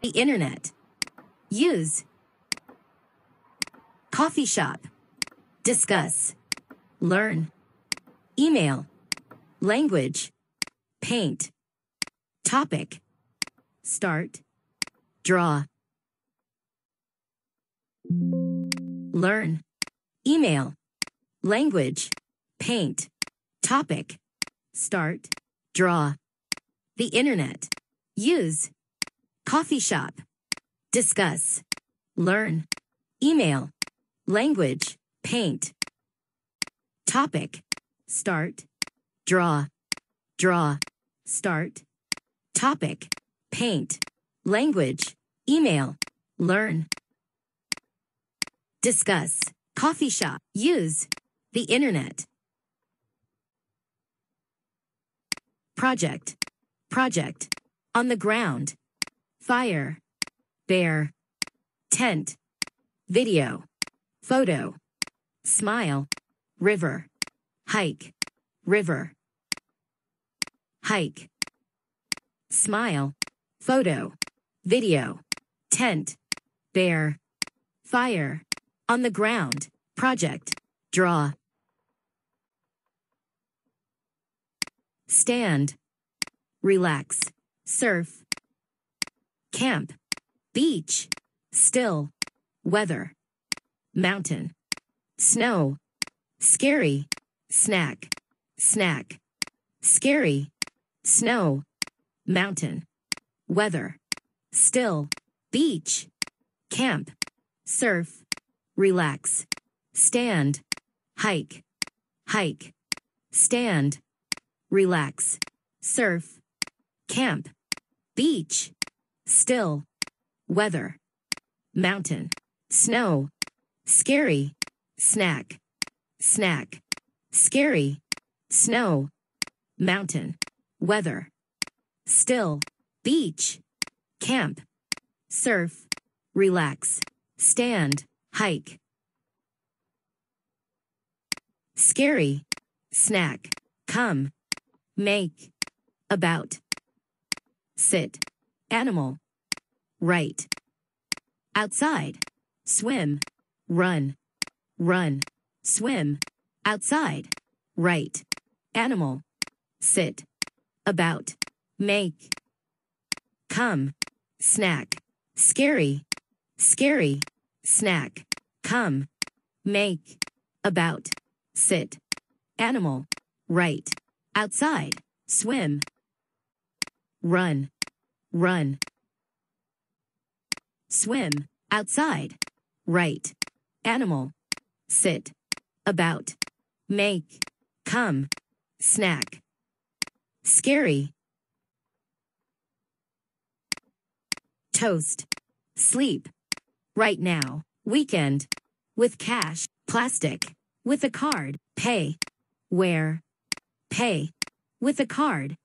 the internet, use, coffee shop, discuss, learn, email, language, paint, topic, start, draw, learn, email, language, paint, topic, start, draw, the internet, use, coffee shop, discuss, learn, email, language, paint, topic, start, draw, start, topic, paint, language, email, learn, discuss, coffee shop, use, the internet, project, on the ground, fire, bear, tent, video, photo, smile, river, hike, smile, photo, video, tent, bear, fire, on the ground, project, draw, stand, relax, surf, camp, beach, still, weather, mountain, snow, scary, snack, scary, snow, mountain, weather, still, beach, camp, surf, relax, stand, hike, stand, relax, surf, camp, beach, still, weather, mountain, snow, scary, snack, scary, snow, mountain, weather, still, beach, camp, surf, relax, stand, hike, scary, snack, come, make, about, sit, animal, right, outside, swim, run, swim, outside, right, animal, sit, about, make, come, snack, scary, snack, come, make, about, sit, animal, right, outside, swim, run, swim, outside, right, animal, sit, about, make, come, snack, scary, toast, sleep, right now, weekend, with cash, plastic, with a card, pay, where, pay, with a card,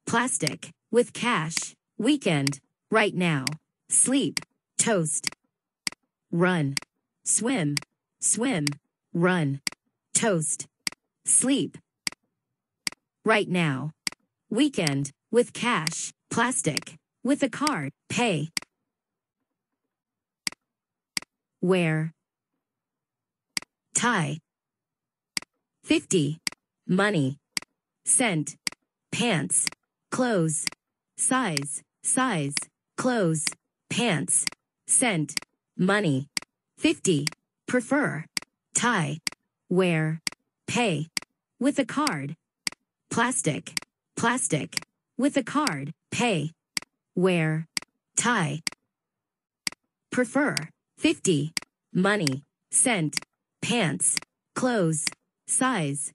plastic, with cash, weekend, right now, sleep, toast, run, swim, run, toast, sleep, right now, weekend, with cash, plastic, with a card, pay, wear, tie, 50, money, cent, pants, clothes, size, clothes, pants, cent, money, 50, prefer, tie, wear, pay, with a card, plastic, with a card, pay, wear, tie, prefer, 50, money, cent, pants, clothes, size,